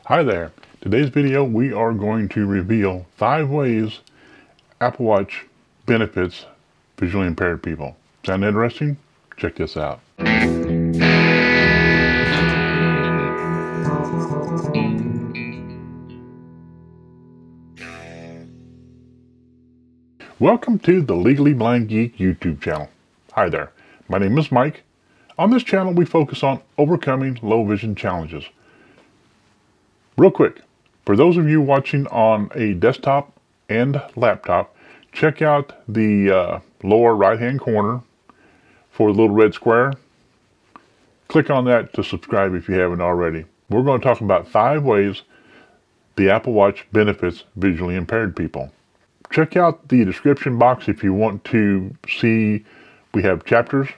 Hi there. Today's video we are going to reveal 5 ways Apple Watch benefits visually impaired people. Sound interesting? Check this out. Welcome to the Legally Blind Geek YouTube channel. Hi there. My name is Mike. On this channel we focus on overcoming low vision challenges. Real quick, for those of you watching on a desktop and laptop, check out the lower right hand corner for the little red square. Click on that to subscribe if you haven't already. We're going to talk about 5 ways the Apple Watch benefits visually impaired people. Check out the description box if you want to see, we have chapters.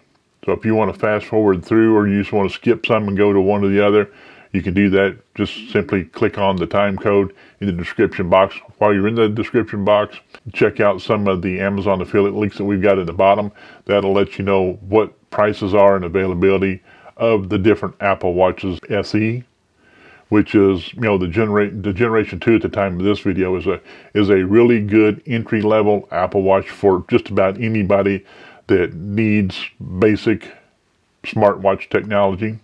So if you want to fast forward through or you just want to skip some and go to one or the other, you can do that. Just simply click on the time code in the description box. While you're in the description box, check out some of the Amazon affiliate links that we've got at the bottom. That'll let you know what prices are and availability of the different Apple Watches SE, which is, you know, the generation 2 at the time of this video is a really good entry-level Apple Watch for just about anybody that needs basic smartwatch technology.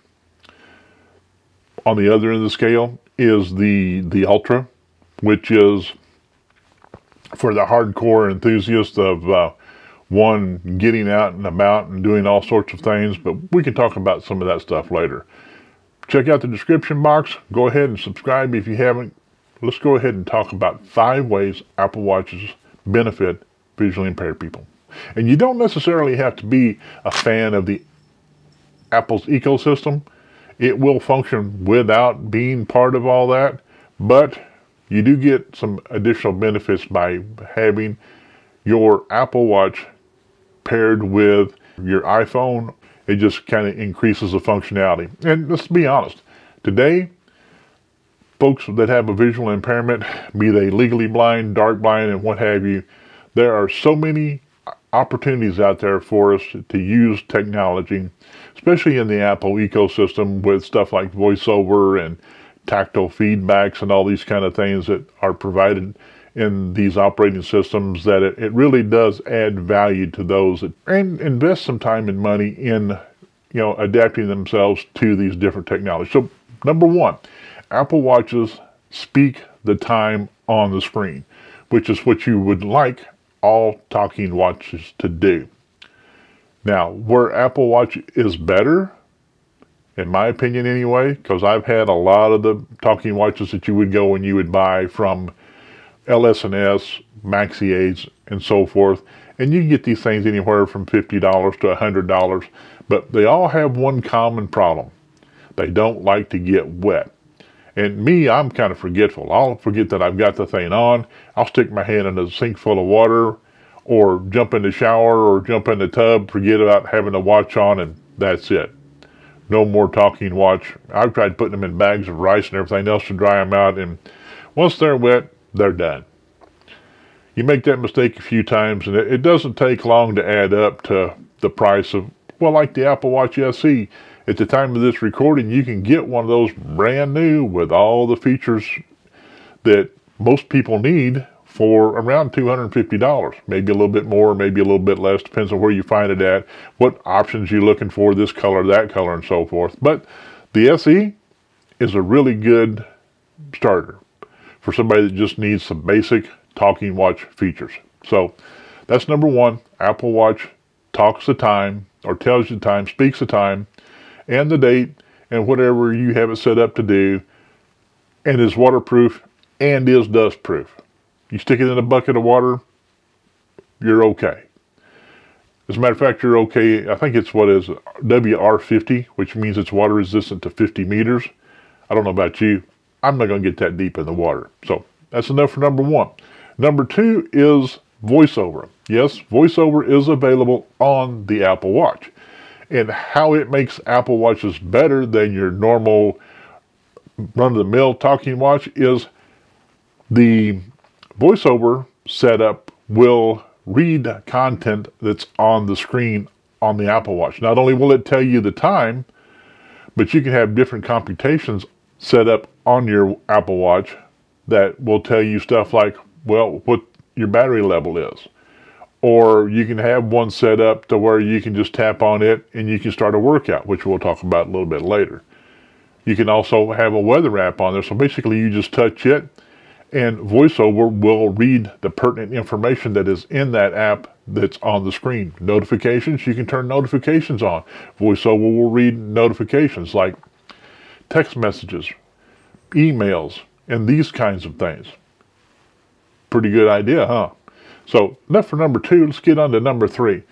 On the other end of the scale is the Ultra, which is for the hardcore enthusiast of one, getting out and about and doing all sorts of things, but we can talk about some of that stuff later. Check out the description box. Go ahead and subscribe if you haven't. Let's go ahead and talk about 5 ways Apple Watches benefit visually impaired people. And you don't necessarily have to be a fan of the Apple's ecosystem. It will function without being part of all that, but you do get some additional benefits by having your Apple Watch paired with your iPhone. It just kind of increases the functionality. And let's be honest, today, folks that have a visual impairment, be they legally blind, dark blind, and what have you, there are so many opportunities out there for us to use technology, especially in the Apple ecosystem with stuff like VoiceOver and tactile feedbacks and all these kind of things that are provided in these operating systems, that it really does add value to those that, and invest some time and money in, you know, adapting themselves to these different technologies. So number 1, Apple Watches speak the time on the screen, which is what you would like all talking watches to do. Now, where Apple Watch is better, in my opinion anyway, because I've had a lot of the talking watches that you would go and you would buy from LS&S, Maxi Aids, and so forth, and you can get these things anywhere from $50 to $100, but they all have one common problem. They don't like to get wet. And me, I'm kind of forgetful. I'll forget that I've got the thing on. I'll stick my hand in a sink full of water or jump in the shower or jump in the tub, forget about having the watch on, and that's it. No more talking watch. I've tried putting them in bags of rice and everything else to dry them out, and once they're wet, they're done. You make that mistake a few times, and it doesn't take long to add up to the price of, well, like the Apple Watch SE. At the time of this recording, you can get one of those brand new with all the features that most people need for around $250. Maybe a little bit more, maybe a little bit less, depends on where you find it at, what options you're looking for, this color, that color, and so forth. But the SE is a really good starter for somebody that just needs some basic talking watch features. So that's number 1. Apple Watch talks the time, or tells you the time, speaks the time, and the date, and whatever you have it set up to do, and is waterproof and is dust proof. You stick it in a bucket of water, you're okay. As a matter of fact, you're okay. I think it's what is WR50, which means it's water resistant to 50 meters. I don't know about you. I'm not going to get that deep in the water. So that's enough for number 1. Number 2 is VoiceOver. Yes, VoiceOver is available on the Apple Watch. And how it makes Apple Watches better than your normal run-of-the-mill talking watch is the VoiceOver setup will read content that's on the screen on the Apple Watch. Not only will it tell you the time, but you can have different computations set up on your Apple Watch that will tell you stuff like, well, what your battery level is. Or you can have one set up to where you can just tap on it and you can start a workout, which we'll talk about a little bit later. You can also have a weather app on there. So basically you just touch it and VoiceOver will read the pertinent information that is in that app that's on the screen. Notifications, you can turn notifications on. VoiceOver will read notifications like text messages, emails, and these kinds of things. Pretty good idea, huh? So enough for number 2, let's get on to number 3.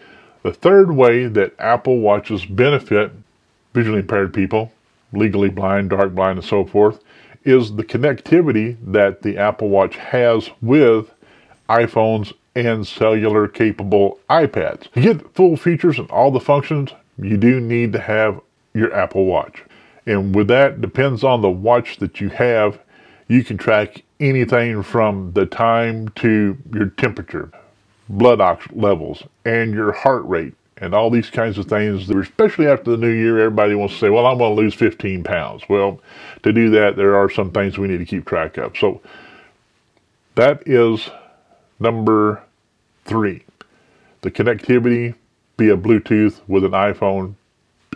The third way that Apple Watches benefit visually impaired people, legally blind, dark blind, and so forth, is the connectivity that the Apple Watch has with iPhones and cellular capable iPads. To get full features and all the functions, you do need to have your Apple Watch. And with that, depends on the watch that you have, you can track anything from the time to your temperature, blood oxygen levels, and your heart rate, and all these kinds of things. Especially after the new year, everybody wants to say, well, I'm going to lose 15 pounds. Well, to do that, there are some things we need to keep track of. So that is number 3. The connectivity via Bluetooth with an iPhone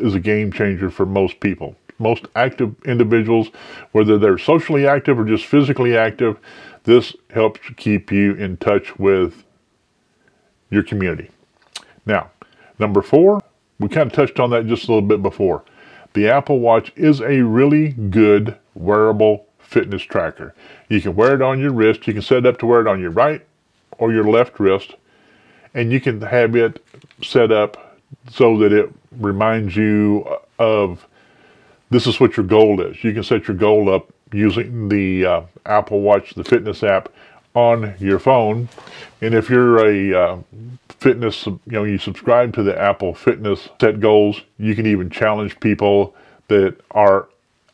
is a game changer for most people. Most active individuals, whether they're socially active or just physically active, this helps keep you in touch with your community. Now, number 4, we kind of touched on that just a little bit before. The Apple Watch is a really good wearable fitness tracker. You can wear it on your wrist. You can set it up to wear it on your right or your left wrist, and you can have it set up so that it reminds you of this is what your goal is. You can set your goal up using the Apple Watch, the fitness app, on your phone. And if you're a fitness, you subscribe to the Apple Fitness set goals, you can even challenge people that are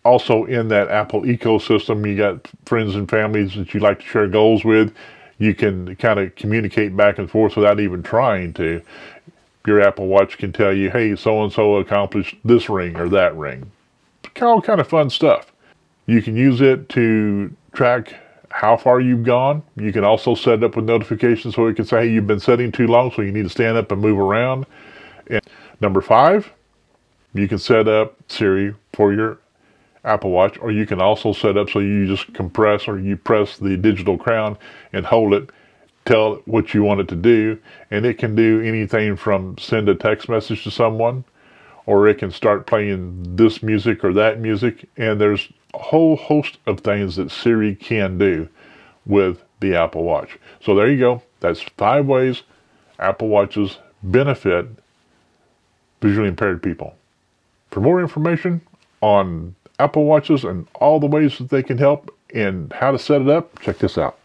also in that Apple ecosystem. You got friends and families that you like to share goals with. You can kind of communicate back and forth without even trying to. Your Apple Watch can tell you, hey, so-and-so accomplished this ring or that ring. All kind of fun stuff. You can use it to track how far you've gone. You can also set it up with notifications so it can say, hey, you've been sitting too long, so you need to stand up and move around. And number 5, you can set up Siri for your Apple Watch, or you can also set up so you just compress or you press the digital crown and hold it, tell it what you want it to do, and it can do anything from send a text message to someone, or it can start playing this music or that music, and there's a whole host of things that Siri can do with the Apple Watch. So there you go. That's 5 ways Apple Watches benefit visually impaired people. For more information on Apple Watches and all the ways that they can help and how to set it up, check this out.